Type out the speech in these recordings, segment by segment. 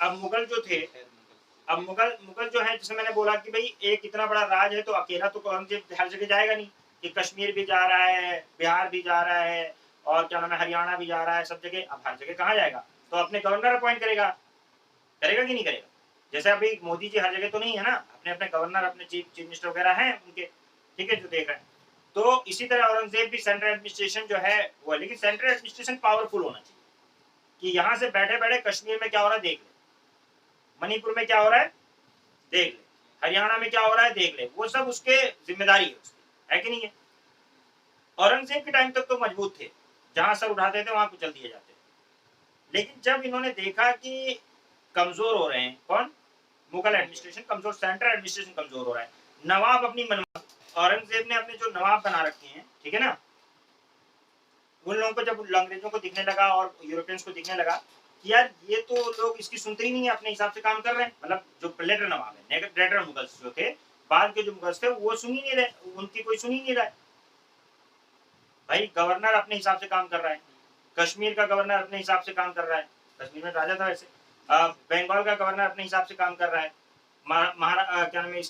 अब मुगल जो थे, अब मुगल मुगल जो है, जैसे मैंने बोला कि भाई एक इतना बड़ा राज है तो अकेला तो औरंगजेब हर जगह जाएगा नहीं, कि कश्मीर भी जा रहा है, बिहार भी जा रहा है, और क्या नाम है हरियाणा भी जा रहा है, सब जगह। अब हर जगह कहाँ जाएगा, तो अपने गवर्नर अपॉइंट करेगा, करेगा कि नहीं करेगा। जैसे अभी मोदी जी हर जगह तो नहीं है ना, अपने अपने गवर्नर, अपने चीफ मिनिस्टर वगैरह हैं उनके, ठीक है, जो देख रहे हैं। तो इसी तरह औरंगजेब भी सेंट्रल एडमिनिस्ट्रेशन जो है वो, लेकिन सेंट्रल एडमिनिस्ट्रेशन पावरफुल होना चाहिए, कि यहाँ से बैठे बैठे कश्मीर में क्या हो रहा है देख ले, मणिपुर में क्या हो रहा है देख ले, हरियाणा में क्या हो रहा है देख ले, वो सब उसके जिम्मेदारी है उसकी, है कि नहीं है। औरंगजेब के टाइम तक तो मजबूत थे, जहां सर उठाते थे वहां कुचल दिए जाते थे। लेकिन जब इन्होंने देखा कि कमजोर हो रहे हैं, कौन, मुगल एडमिनिस्ट्रेशन कमजोर, सेंट्रल एडमिनिस्ट्रेशन कमजोर हो रहा है, नवाब अपनी मनमानी, औरंगजेब ने अपने जो नवाब बना रखे हैं, ठीक है ना, उन लोगों को जब अंग्रेजों को दिखने लगा और यूरोपियंस को दिखने लगा कि यार ये तो लोग इसकी सुनते ही नहीं है, अपने हिसाब से काम कर रहे हैं, मतलब जो लेटर नवाब है, लेटर मुगल्स जो थे, बाद के जो मुगल्स थे वो सुन ही नहीं रहे, उनकी कोई सुन ही नहीं रहा है। भाई गवर्नर अपने हिसाब से काम कर रहा है, कश्मीर का गवर्नर अपने हिसाब से काम कर रहा है, कश्मीर में राजा था वैसे, बंगाल का गवर्नर अपने हिसाब से काम कर रहा है, क्या नाम है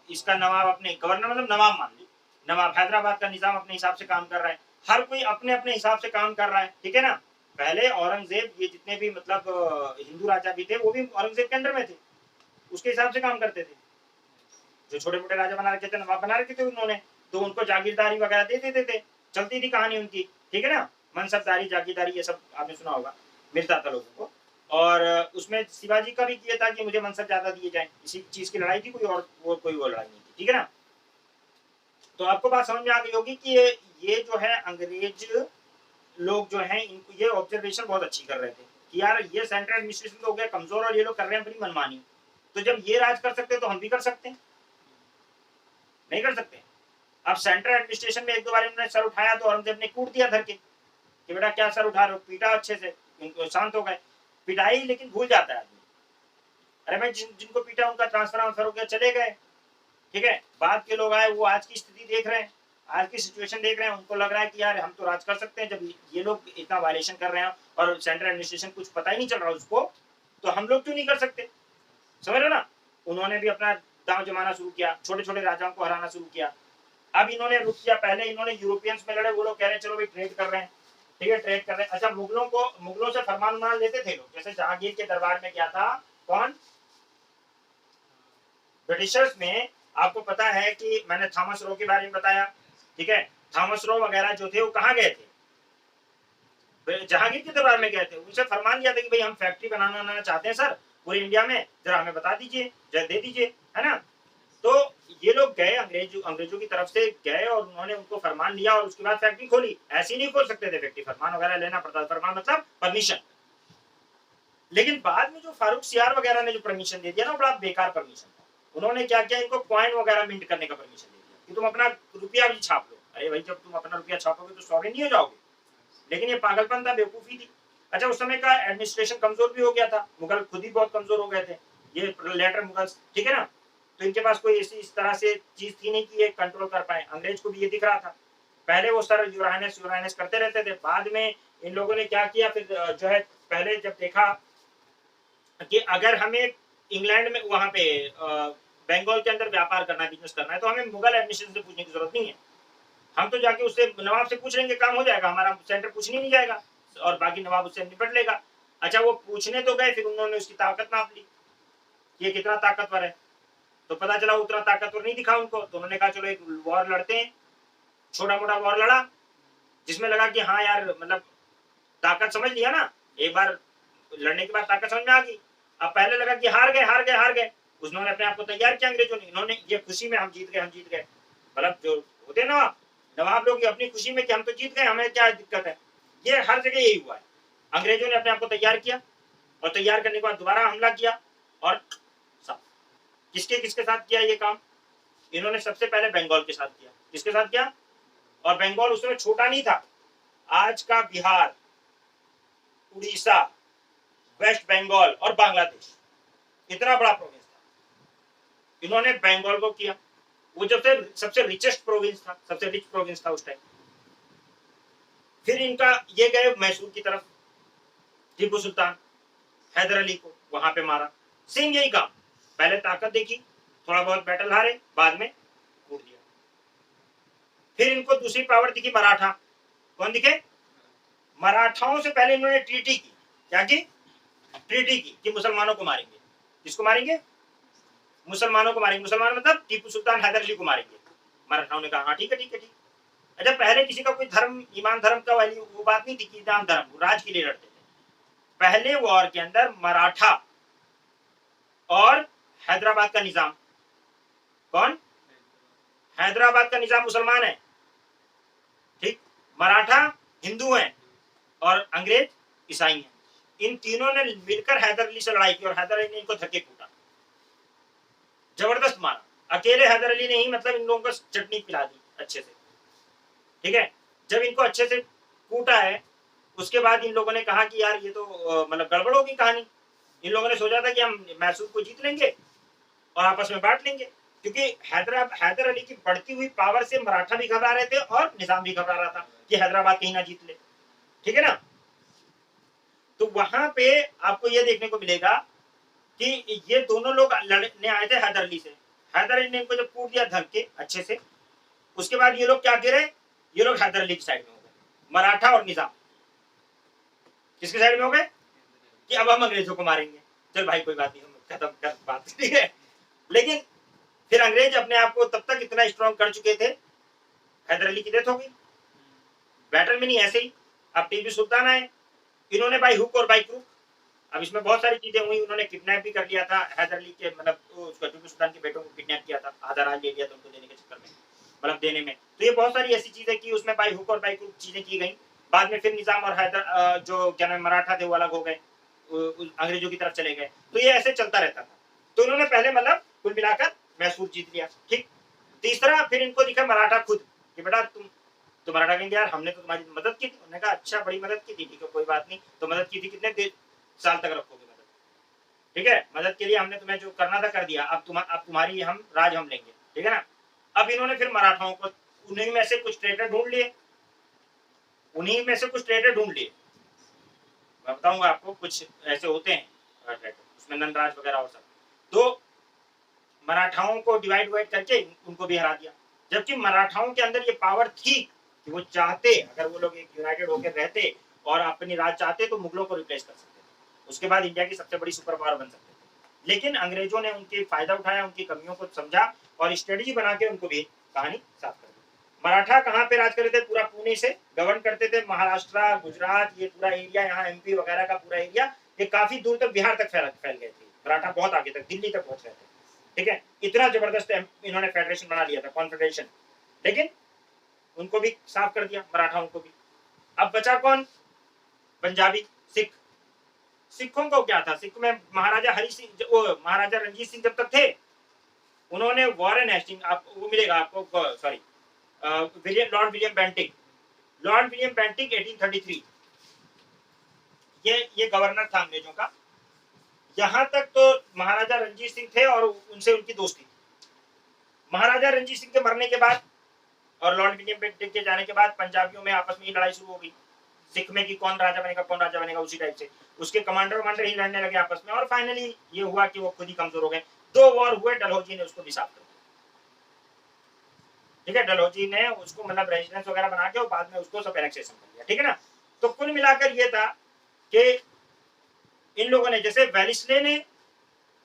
इसका नवाब अपने गवर्नर, मतलब नवाब मान ली, नवाब हैदराबाद का निजाम अपने हिसाब से काम कर रहा है, हर कोई अपने अपने हिसाब से काम कर रहा है, ठीक है ना। पहले औरंगजेब, ये जितने भी मतलब हिंदू राजा भी थे वो भी औरंगजेब के अंडर में थे, उसके हिसाब से काम करते थे। जो छोटे मोटे राजा बना रखे थे, नवाब बना रखे थे उन्होंने, तो उनको जागीरदारी वगैरह दे देते थे, चलती थी कहानी उनकी, ठीक है ना, मनसबदारी जागीरदारी ये सब आपने सुना होगा, मिलता था लोगों को। और उसमें शिवाजी का भी किया था कि मुझे मनसब ज्यादा दिए जाए, इसी चीज की लड़ाई थी, कोई और कोई वो लड़ाई नहीं थी, ठीक है ना। तो आपको बात समझ में आ गई होगी कि ये जो है अंग्रेज लोग जो है, इनको ये ऑब्जर्वेशन बहुत अच्छी कर रहे थे कि यार ये सेंट्रल एडमिनिस्ट्रेशन तो हो गया कमजोर और ये लोग कर रहे हैं अपनी मनमानी, तो जब ये राज कर सकते हैं तो हम भी कर सकते हैं, नहीं कर सकते। अब सेंट्रल एडमिनिस्ट्रेशन में एक दो बार इन्होंने सर उठाया तो औरंगजेब ने कूट दिया धर के कि बेटा क्या सर उठा रहे हो, पीटा अच्छे से, इनको शांत हो गए। पिटाई लेकिन भूल जाता है आदमी, अरे भाई जिनको पीटा उनका ट्रांसफर हो गया, चले गए, ठीक है। बाद के लोग आए, वो आज की स्थिति देख रहे हैं, आज की सिचुएशन देख रहे हैं, उनको लग रहा है कि यार हम तो राज कर सकते हैं, जब ये लोग इतना वायलेशन कर रहे हैं और सेंट्रल एडमिनिस्ट्रेशन कुछ पता ही नहीं चल रहा उसको, तो हम लोग क्यों नहीं कर सकते, समझ रहे ना। उन्होंने भी अपना दांव जमाना शुरू किया, छोटे छोटे राजाओं को हराना शुरू किया। अब इन्होंने रुक किया, पहले इन्होंने यूरोपियंस में लड़े, वो लोग कह रहे हैं चलो भाई ट्रेड कर रहे हैं, ठीक है, ट्रेड कर रहे हैं। अच्छा, मुगलों से फरमान लेते थे लोग, जैसे जहांगीर के दरबार में क्या था, कौन, ब्रिटिशर्स में। आपको पता है कि मैंने थॉमस रो के बारे में बताया, ठीक है, थॉमस रो वगैरह जो थे वो कहाँ गए थे, जहांगीर के दरबार में गए थे, उनसे फरमान लिया था कि भाई हम फैक्ट्री बनाना चाहते हैं सर पूरी इंडिया में, जरा हमें बता दीजिए, दे दीजिए, है ना। तो ये लोग गए, अंग्रेजों की तरफ से गए और उन्होंने उनको फरमान लिया और उसके बाद फैक्ट्री खोली। ऐसे ही नहीं खोल सकते थे फैक्ट्री, फरमान वगैरह लेना पड़ता था, फरमान मतलब परमिशन। लेकिन बाद में जो फारूक सियार वगैरह ने जो परमिशन दे दिया ना, बड़ा बेकार परमिशन था। उन्होंने क्या किया, इनको क्वाइन वगैरह मिंट करने का परमिशन दे दिया कि तुम अपना रुपया भी छाप लो। अरे भाई जब तुम अपना रुपया छापोगे तो सॉवरेन नहीं हो जाओगे, लेकिन ये पागलपन था, बेवकूफी थी। अच्छा, उस समय का एडमिनिस्ट्रेशन कमजोर भी हो गया था, मुगल खुद ही बहुत कमजोर हो गए थे, ये लेटर मुगल्स, ठीक है ना। तो इनके पास कोई ऐसी इस तरह से चीज थी नहीं कि ये कंट्रोल कर पाए, अंग्रेज को भी ये दिख रहा था। पहले वो सर यूराइनस करते रहते थे, बाद में इन लोगों ने क्या किया फिर जो है, पहले जब देखा कि अगर हमें इंग्लैंड में वहां पे बंगाल के अंदर व्यापार करना है, बिजनेस करना है, तो हमें मुगल एडमिनिस्ट्रेशन से पूछने की जरूरत नहीं है, हम तो जाके उससे नवाब से पूछ लेंगे, काम हो जाएगा, हमारा सेंटर पूछने नहीं जाएगा और बाकी नवाब उससे निपट लेगा। अच्छा, वो पूछने तो गए, फिर उन्होंने उसकी ताकत नाप ली, ये कितना ताकतवर है, तो पता चला उतना ताकतवर नहीं दिखा उनको, तो उन्होंने कहा चलो एक वॉर लड़ते हैं, छोटा मोटा वॉर लड़ा, जिसमें लगा कि हाँ यार मतलब ताकत समझ लिया ना, एक बार लड़ने के बाद ताकत समझ में आ गई। अब पहले लगा कि हार गए, उन्होंने अपने आप को तैयार किया अंग्रेजों ने, इन्होंने ये खुशी में हम जीत गए, मतलब जो होते ना नवाब लोग अपनी खुशी में कि हम तो जीत गए, हमें क्या दिक्कत है, ये हर जगह यही हुआ है। अंग्रेजों ने अपने आप को तैयार किया और तैयार करने के बाद दोबारा हमला किया, और किसके साथ किया ये काम, इन्होंने सबसे पहले बंगाल के साथ किया। किसके साथ किया, और बंगाल उस समय छोटा नहीं था, आज का बिहार, उड़ीसा, वेस्ट बंगाल और बांग्लादेश, इतना बड़ा प्रोविंस था, इन्होंने बंगाल को किया। वो जब से सबसे रिचेस्ट प्रोविंस था, सबसे रिच प्रोविंस था उस टाइम। फिर इनका ये गए मैसूर की तरफ, टीपू सुल्तान, हैदर अली को वहां पे मारा। सेम यही काम, पहले ताकत देखी, थोड़ा बहुत बैटल हारे, बाद में कूट दिया। फिर इनको दूसरी पावर दिखी मराठा। कौन दिखे? मराठाओं से पहले इन्होंने ट्रीटी की। क्या की? ट्रीटी की कि मुसलमानों को मारेंगे। किसको मारेंगे? मुसलमानों को मारेंगे। मुसलमान मतलब टीपू सुल्तान हैदर अली को मारेंगे। मराठाओं ने कहा हाँ ठीक है ठीक है ठीक। अच्छा, पहले किसी का कोई धर्म, ईमान धर्म का वाली वो बात नहीं थी कि नाम धर्म, राज के लिए लड़ते थे। पहले वॉर के अंदर मराठा और हैदराबाद का निजाम, कौन? हैदराबाद का निजाम मुसलमान है, ठीक, मराठा हिंदू हैं और अंग्रेज ईसाई हैं। इन तीनों ने मिलकर हैदर अली से लड़ाई की और हैदर अली ने इनको धक्के कूटा, जबरदस्त मारा। अकेले हैदर अली ने ही मतलब इन लोगों को चटनी पिला दी अच्छे से, ठीक है। जब इनको अच्छे से कूटा है, उसके बाद इन लोगों ने कहा कि यार ये तो मतलब गड़बड़ होगी कहानी। इन लोगों ने सोचा था कि हम मैसूर को जीत लेंगे और आपस में बांट लेंगे, क्योंकि हैदर अली की बढ़ती हुई पावर से मराठा भी घबरा रहे थे और निजाम भी घबरा रहा था कि हैदराबाद कहीं ना जीत ले, ठीक है ना। तो वहां पे आपको ये देखने को मिलेगा कि ये दोनों लोग लड़ने आए थे हैदर अली से। हैदर अली ने इनको जब कूट दिया धक के अच्छे से, उसके बाद ये लोग क्या गिरे? ये लोग हैदर अली की साइड में हो गए, मराठा और निजाम किसके साइड में हो गए कि अब हम अंग्रेजों को मारेंगे। चल भाई कोई बात नहीं, हम खत्म कर बात, ठीक है। लेकिन फिर अंग्रेज अपने आप को तब तक इतना स्ट्रॉन्ग कर चुके थे, हैदर अली की डेथ हो गई बैटल में, नहीं ऐसे ही। अब टीपू सुल्तान आए, इन्होंने बाई हुक और बाई क्रूक, अब इसमें बहुत सारी चीजें हुई। उन्होंने किडनैप भी कर लिया था हैदर अली के, मतलब टीपू सुल्तान के बेटों को किडनैप किया था, आधा राज ले लिया था उनको देने के चक्कर में, मतलब देने में। तो ये बहुत सारी ऐसी चीजें की, उसमें बाई हुक और बाई क्रूक चीजें की गई। बाद में फिर निजाम और हैदर जो क्या नाम मराठा थे वो अलग हो गए, अंग्रेजों की तरफ चले गए। तो ये ऐसे चलता रहता था। तो इन्होंने पहले मतलब कुल मिलाकर मैसूर जीत लिया, ठीक। तीसरा फिर इनको दिखा मराठा खुद कि बेटा तुम मराठा कहेंगे यार हमने तो तुम्हारी मदद की थी। उन्होंने कहा अच्छा बड़ी मदद की थी, ठीक है कोई बात नहीं। तो मदद की थी, कितने साल तक रखोगे मदद, ठीक है। मदद के लिए हमने तुम्हें जो करना था कर दिया, अब तुम्हारी हम राज हम लेंगे, ठीक है ना। अब इन्होंने फिर मराठाओं को उन्हीं में से कुछ ट्रेडर ढूंढ लिए, मैं बताऊंगा आपको, कुछ ऐसे होते हैं उसमें नंदराज वगैरह और सब। तो मराठाओं को डिवाइड करके उनको भी हरा दिया, जबकि मराठाओं के अंदर ये पावर थी कि वो चाहते, अगर वो लोग एक यूनाइटेड होकर रहते और अपनी राज चाहते तो मुगलों को रिप्लेस कर सकते थे, उसके बाद इंडिया की सबसे बड़ी सुपर पावर बन सकते थे। लेकिन अंग्रेजों ने उनके फायदा उठाया, उनकी कमियों को समझा और स्ट्रेटेजी बना के उनको भी कहानी साफ कर दी। मराठा कहाँ पे राज करते थे? पूरा पुणे से गवर्न करते थे, महाराष्ट्र, गुजरात, ये पूरा एरिया, यहाँ एमपी वगैरह का पूरा एरिया, ये काफी दूर तक बिहार तक फैल गए थे मराठा, बहुत आगे तक दिल्ली तक पहुंच गए थे, ठीक है। इतना जबरदस्त इन्होंने फेडरेशन बना लिया था, कॉन्फेडरेशन। लेकिन उनको भी साफ कर दिया, मराठाओं को भी। अब बचा कौन? पंजाबी, सिख। सिखों को क्या था? सिख में महाराजा हरि सिंह, महाराजा रणजीत सिंह जब तक थे, उन्होंने वॉरेन हेस्टिंग, आप वो मिलेगा आपको, सॉरी लॉर्ड विलियम बेंटिक, 1833, ये गवर्नर था अंग्रेजों का। यहां तक तो महाराजा रणजीत सिंह थे और उनसे उनकी दोस्ती। महाराजा रणजीत सिंह के मरने के बाद और लॉर्ड विलियम बेंटिक के जाने के बाद पंजाबियों में आपस में ही लड़ाई शुरू हो गई, सिख में कि कौन राजा बनेगा, उसी टाइप से उसके कमांडर ही लड़ने लगे आपस में, और फाइनली ये हुआ कि वो खुद ही कमजोर हो गए। 2 वॉर हुए, डलहौजी ने उसको भी साफ कर दिया, ठीक है। डलहौजी ने उसको मतलब रेजिडेंस वगैरह बना के और बाद में उसको सब एनेक्सेशन कर दिया, ठीक है ना। तो कुल मिलाकर ये था कि इन लोगों ने, जैसे वेलिस्ले ने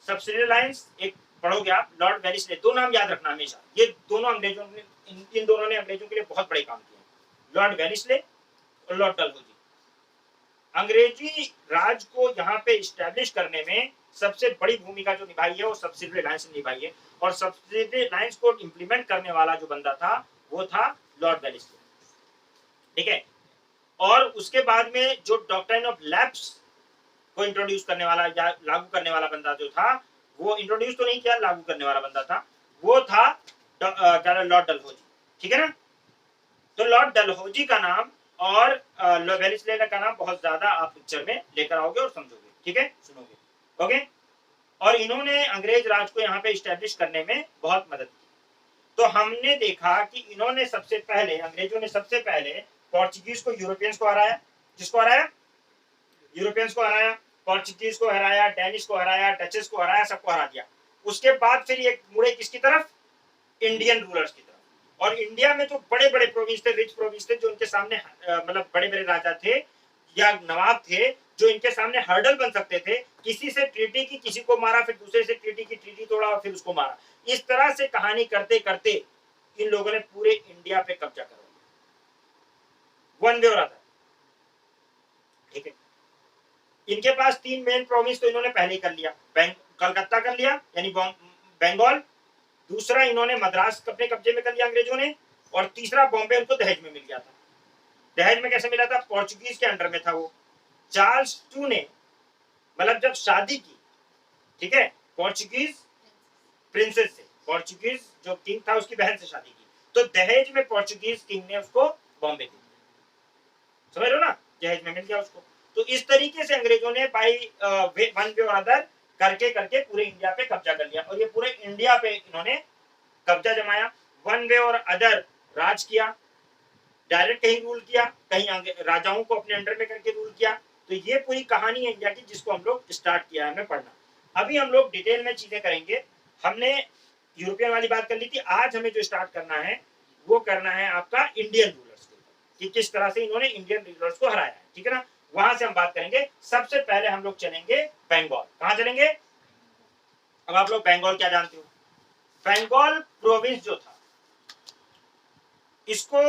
सब्सिडी लाइन्स, एक पढ़ोगे आप, लॉर्ड वेलिस्ले, 2 नाम याद रखना हमेशा, ये दोनों अंग्रेजों ने, इन दोनों ने अंग्रेजों के लिए बहुत बड़े काम किए, लॉर्ड वेलिस्ले और लॉर्ड डलहौजी। अंग्रेजी राज को यहाँ पे इस्टेब्लिश करने में सबसे बड़ी भूमिका जो निभाई है वो सब्सिडी लाइन्स ने निभाई है, और सब्सिडी लाइन्स को इंप्लीमेंट करने वाला जो बंदा था वो था लॉर्ड वेलिस्ले, ठीक है। और उसके बाद में जो डॉक्ट्रिन ऑफ लैप्स को इंट्रोड्यूस करने वाला या लागू करने वाला बंदा जो था, वो इंट्रोड्यूस तो नहीं किया, लागू करने वाला बंदा था, वो था लॉर्ड डलहौजी, ठीक है ना। तो लॉर्ड डलहौजी का नाम और वेलिस्ले का नाम बहुत ज्यादा आप पिक्चर में लेकर आओगे और समझोगे, ठीक है, सुनोगे, ओके। और इन्होंने अंग्रेज राज को यहाँ पे इस्टेब्लिश करने में बहुत मदद की। तो हमने देखा कि इन्होंने सबसे पहले, अंग्रेजों ने सबसे पहले पोर्चुगीज को, यूरोपियंस को हराया। किसको हराया? यूरोपियंस को हराया। पोर्चुगीज को हराया, डेनिश को हराया, डचेस को हराया, सबको हरा दिया। उसके बाद फिर ये मुड़े किसकी तरफ? इंडियन रूलर्स की तरफ। और इंडिया में जो बड़े बड़े प्रोविंस थे, रिच प्रोविंस थे, जो इनके सामने मतलब बड़े बड़े राजा थे या नवाब थे, जो इनके सामने हर्डल बन सकते थे, किसी से ट्रीटी की, किसी को मारा, फिर दूसरे से ट्रीटी की, ट्रीटी तोड़ा और फिर उसको मारा। इस तरह से कहानी करते करते इन लोगों ने पूरे इंडिया पे कब्जा कर लिया, वन वे और अदर। ठीक है, इनके पास 3 मेन प्रोविंस तो इन्होंने पहले ही कर लिया। कलकत्ता कर लिया यानी बंगाल, दूसरा इन्होंने मद्रास अपने कब्जे में कर लिया अंग्रेजों ने, और तीसरा बॉम्बे उनको दहेज में मिल गया था। दहेज में कैसे मिला था? पोर्चुगीज के अंडर में था वो। चार्ल्स II ने मतलब जब शादी की, ठीक है, पोर्चुगीज प्रिंसेस से, पोर्चुगीज जो किंग था उसकी बहन से शादी की, तो दहेज में पोर्चुगीज किंग ने उसको बॉम्बे दे दिया। समझ लो ना, दहेज में मिल गया उसको। तो इस तरीके से अंग्रेजों ने बाई वन वे और अदर करके करके पूरे इंडिया पे कब्जा कर लिया, और ये पूरे इंडिया पे इन्होंने कब्जा जमाया। वन वे और अदर राज किया, डायरेक्ट कहीं रूल किया, कहीं राजाओं को अपने अंडर में करके रूल किया। तो ये पूरी कहानी है इंडिया की, जिसको हम लोग स्टार्ट किया है हमें पढ़ना। अभी हम लोग डिटेल में चीजें करेंगे। हमने यूरोपियन वाली बात कर ली थी, आज हमें जो स्टार्ट करना है वो करना है आपका इंडियन रूलर्स कि किस तरह से इन्होंने इंडियन रूलर्स को हराया है। ठीक है ना, वहां से हम बात करेंगे। सबसे पहले हम लोग चलेंगे बंगाल। कहां चलेंगे? अब आप लोग बंगाल क्या जानते हो? बंगाल प्रोविंस जो था, इसको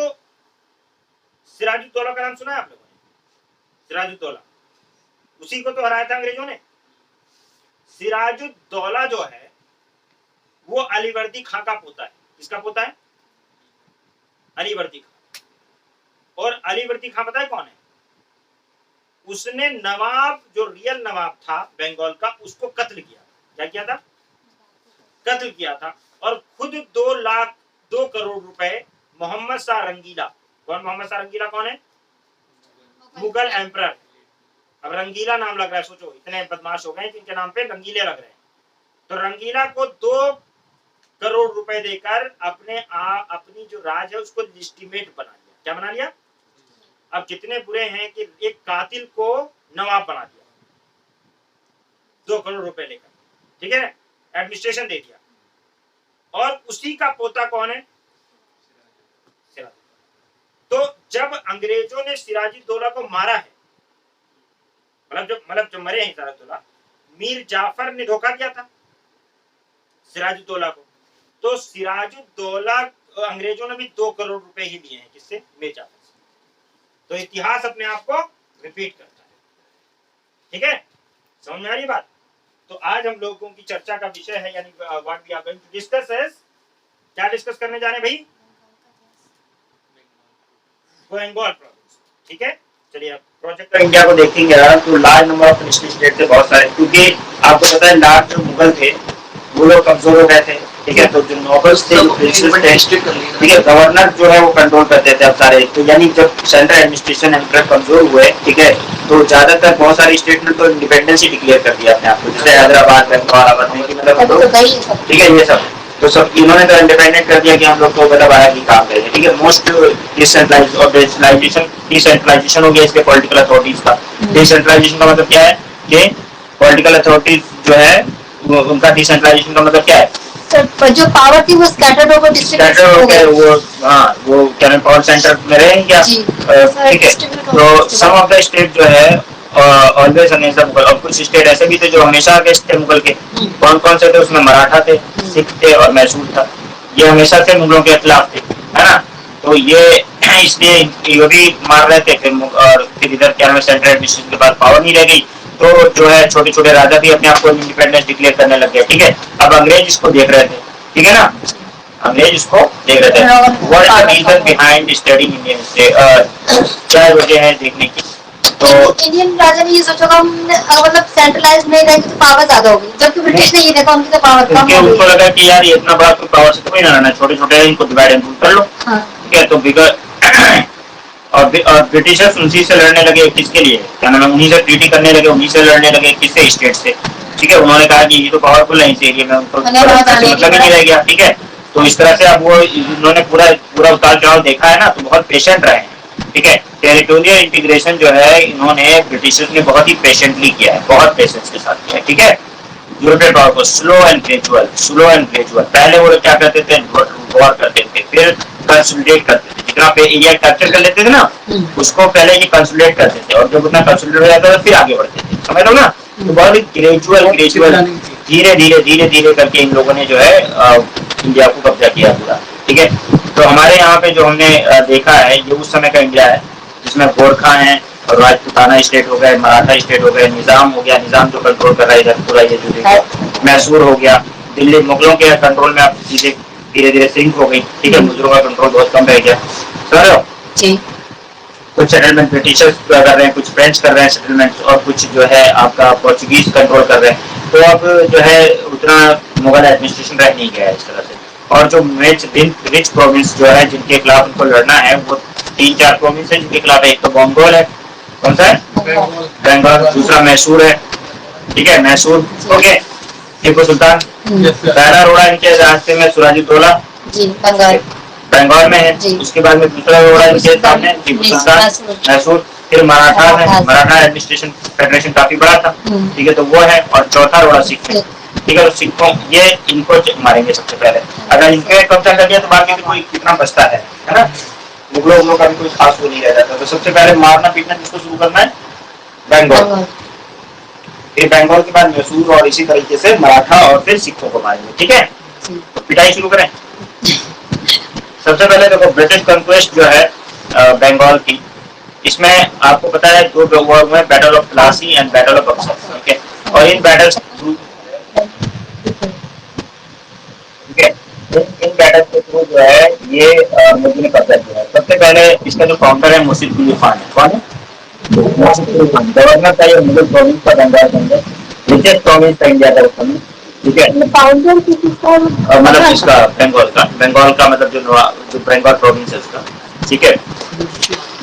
सिराजुद्दौला का नाम सुना है आप लोगों ने? सिराजुद्दौला, उसी को तो हराया था अंग्रेजों ने। सिराजुद्दौला जो है वो अलीवर्दी खां का पोता है। किसका पोता है? अलीवर्दी खां। और अलीवर्दी खां पता है कौन है? उसने नवाब, जो रियल नवाब था बंगाल का, उसको कत्ल किया। क्या किया था? कत्ल किया था। और खुद 2 करोड़ रुपए मोहम्मद शाह रंगीला, कौन मोहम्मद शाह रंगीला कौन है? मुगल एम्परर। अब रंगीला नाम लग रहा है, सोचो इतने बदमाश हो गए जिनके नाम पे रंगीले लग रहे हैं। तो रंगीला को 2 करोड़ रुपए देकर अपनी जो राज है उसको लिस्टिमेट बना लिया। क्या बना लिया? अब कितने बुरे हैं कि एक कातिल को नवाब बना दिया 2 करोड़ रुपए लेकर। ठीक है, एडमिनिस्ट्रेशन दे दिया। और उसी का पोता कौन है? तो जब अंग्रेजों ने सिराजुद्दौला को मारा है, मतलब जो मरे हैं सिराजुद्दौला, मीर जाफर ने धोखा दिया था सिराजुद्दौला को। तो सिराजुद्दौला अंग्रेजों ने भी 2 करोड़ रुपए ही लिए हैं। किससे? मीर जाफर से। तो इतिहास अपने आप को रिपीट करता है। ठीक है, समझ में आ रही बात? तो आज हम लोगों की चर्चा का विषय है, यानी what we are going to discuss is, क्या डिस्कस करने जा रहे हैं भाई? बंगाल प्रोविंस। ठीक है, चलिए अब प्रोजेक्ट इंडिया को देखेंगे यार, तो लार्ज नंबर ऑफ स्टेट थे, बहुत सारे, क्योंकि आपको पता है लार्ज जो मुगल थे वो लोग कमजोर हो गए थे। ठीक है, तो जो नोबल्स थे, जो प्रिंसेस थे, ठीक है, गवर्नर जो है वो कंट्रोल करते थे अब सारे। तो यानी जब सेंट्रल एडमिनिस्ट्रेशन एम्परर कमजोर हुए, ठीक है, तो ज्यादातर बहुत सारे स्टेट ने तो इंडिपेंडेंस ही डिक्लेयर कर दिया अपने आप को, जैसे हैदराबाद, बंगाल, मतलब ठीक है, ये सब तो सब इन्होंने तो इंडिपेंडेंट कर दिया कि हम लोग तो मतलब आया ही काम करेंगे। ठीक है, मोस्ट डिसेंट्रलाइज और डिसेंट्रलाइजेशन हो गया इसके पॉलिटिकल अथॉरिटीज का। डिसेंट्रलाइजेशन का मतलब क्या है कि पॉलिटिकल अथॉरिटीज जो है वो, उनका डिसेंट्रलाइजेशन का मतलब क्या है? जो पावर थी वो स्कैटर्ड ओवर डिस्ट्रिक्ट हो गए। वो हाँ, वो क्या पावर सेंटर में रहे क्या? ठीक है, तो सम ऑफ द स्टेट जो है ऑलवेज अगेंस्ट द मुगल, और कुछ स्टेट ऐसे भी थे जो हमेशा अगेंस्ट थे मुगल के। कौन कौन से थे? उसमें मराठा थे, सिख थे और मैसूर था। ये हमेशा से मुगलों के खिलाफ थे, है ना। तो ये इसलिए ये भी मार रहे थे। और फिर इधर क्या सेंट्रल एडमिनिस्ट्रेशन के पास पावर नहीं रह गई, तो जो है छोटे छोटे राजा भी अपने आप को इंडिपेंडेंस डिक्लेयर करने लग गए। ठीक है, अब अंग्रेज इसको देख रहे थे। ठीक है ना, अंग्रेज इसको देख रहे थे। What is the reason behind studying Indian state? क्या वजह है देखने की? तो इंडियन राजा ने ये सोचा मतलब सेंट्रलाइज नहीं रहेगी तो पावर ज्यादा होगी, जबकि ब्रिटिश ने ये देखा उनकी तो पावर कम होगी। उनको लगा कि यार ये इतना बड़ा तो पावर से तो नहीं रहना, छोटे छोटे इनको डिवाइड एंड रूल कर लो। ठीक है, तो बिगर और ब्रिटिशर्स उन्हीं से लड़ने लगे। किसके लिए? क्या नाम है, उन्हीं से ट्रीटी करने लगे, उन्हीं से लड़ने लगे। किससे? स्टेट से। ठीक है, उन्होंने कहा कि ये तो पावरफुल है, इस एरिया में उनको मतलब ही नहीं रह गया। ठीक है, तो इस तरह से अब वो उन्होंने पूरा उतार चढ़ाव देखा है ना, तो बहुत पेशेंट रहे हैं। ठीक है। टेरिटोरियल इंटीग्रेशन जो है इन्होंने ब्रिटिशर्स ने बहुत ही पेशेंटली किया है, बहुत पेशेंस के साथ किया है, ठीक है। यूरोपियन पावर को स्लो एंड ग्रेजुअल। पहले वो क्या करते थे, वॉर करते थे, फिर कंसोलिडेट करते थे, जितना पे एरिया कैप्चर कर लेते थे ना उसको पहले ये कंसोलिडेट करते थे, और जब उतना कंसोलिडेट हो जाता था फिर आगे बढ़ते थे, समझ लो ना। तो बहुत ही ग्रेजुअल धीरे करके इन लोगों ने जो है इंडिया को कब्जा किया पूरा, ठीक है। तो हमारे यहाँ पे जो हमने देखा है ये उस समय का इंडिया है जिसमें गोरखा है और राजपूताना स्टेट हो गए, मराठा स्टेट हो गए, निजाम हो गया, निजाम जो कंट्रोल कर रहा है इधर पूरा ये जो देखा, मैसूर हो गया, दिल्ली मुगलों के कंट्रोल में आप चीजें धीरे धीरे सिंक हो गई, ठीक है। मुगलों का कंट्रोल बहुत कम रह गया, समझ लो। कुछ सेटलमेंट ब्रिटिशर्स कर रहे हैं, कुछ फ्रेंच कर रहे हैं सेटलमेंट, और कुछ जो है आपका पोर्चुगीज कंट्रोल कर रहे हैं। तो अब जो है उतना मुगल एडमिनिस्ट्रेशन रह नहीं गया है इस तरह से। और जो रिच प्रोविंस जो है जिनके खिलाफ उनको लड़ना है वो 3-4 प्रोविंस है जिनके खिलाफ है। एक तो बंगाल है, कौन सा है, बंगाल, दूसरा मैसूर है, ठीक है, मैसूर, ओके, टीपू सुल्तान, पहला रोड़ा इनके रास्ते में सिराजुद्दौला बंगाल में है, उसके बाद में दूसरा रोड़ा इनके सामने टीपू सुल्तान मैसूर, फिर मराठा है, मराठा एडमिनिस्ट्रेशन फेडरेशन काफी बड़ा था, ठीक है, तो वो है, और चौथा रोड़ा सिख है, ठीक है। तो सिखों ये इनको मारेंगे सबसे पहले, अगर इनके कब्जा कर लिया तो बाकी कोई कितना बचता है ना, मुगलों का भी कोई खास वो नहीं रह जाता। तो सबसे पहले मारना पीटना किसको शुरू करना है, बंगाल, फिर बंगाल के बाद मैसूर, और इसी तरीके से मराठा, और फिर सिखों को मारेंगे, ठीक है। तो पिटाई शुरू करें। सबसे पहले देखो ब्रिटिश कंक्वेस्ट जो है बंगाल की, इसमें आपको पता है दो वॉर हुए, battle of Plassey and battle of Buxar, ठीक है। और इन बैटल्स इन बैटल्स के थ्रू जो है ये मुगलों ने कब्जा किया है। सबसे पहले इसका जो फाउंडर है मुर्शिद कुली खान है, कौन है, मुर्शिद कुली खान, गवर्नर था ये मुगल प्रोविंस का, बंगाल के अंदर रिचेस्ट प्रोविंस था इंडिया का उस समय, ठीक है। फाउंडर मतलब इसका बंगाल का मतलब जो बंगाल प्रोविंस है उसका, ठीक है।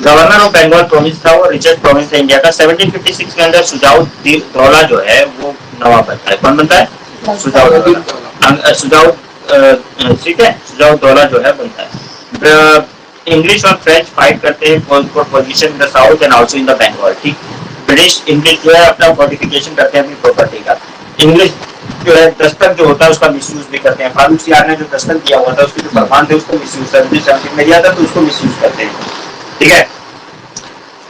गवर्नर ऑफ बंगाल प्रोविंस था वो, रिचेस्ट प्रोविंस है इंडिया का। 1756 के अंदर सुजाउद्दौला जो है वो नवाब बनता है, कौन बनता है, सुजाउद्दौला, ठीक है, सुजाउद्दौला जो है बनता है। इंग्लिश और फ्रेंच फाइट करते हैं for position in the south and also in the Bengal, ठीक। इंग्लिश जो है अपना फॉर्टिफिकेशन करते हैं अपनी प्रॉपर्टी का। इंग्लिश जो है दस्तक जो होता है उसका मिसयूज भी करते हैं। फारूक सियार ने जो दस्तक दिया हुआ था उसके जो फरमान थे उसको मिसयूज करते हैं, में दिया था तो उसको मिसयूज करते हैं, ठीक है।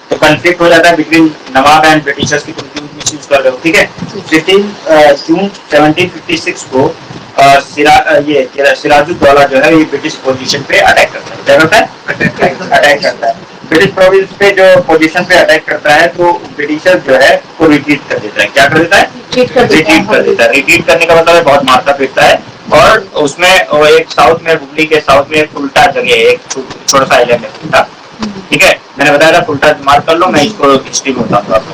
तो कॉन्फ्लिक्ट हो जाता है बिटवीन नवाब एंड ब्रिटिशर्स की, तुम मिसयूज कर रहे हो, ठीक है। 15 जून 1756 को सिराजुद्दौला जो है ये ब्रिटिश पोजीशन पे अटैक करता है, क्या करता है, अटैक करता है ब्रिटिश प्रोविंस पे। जो पोजीशन पे अटैक करता है तो ब्रिटिशर जो है वो रिट्रीट कर देता है, क्या कर देता है, रिट्रीट कर देता है। रिट्रीट करने का मतलब है बहुत मारता पीटता है। और उसमें एक साउथ में, हुगली के साउथ में एक फुल्टा जगह है, एक छोटा सा आइलैंड है फुल्टा, ठीक है। मैंने बताया था फुल्टा मार्क कर लो, मैं इसको हिस्ट्री में बताऊंगा आपको,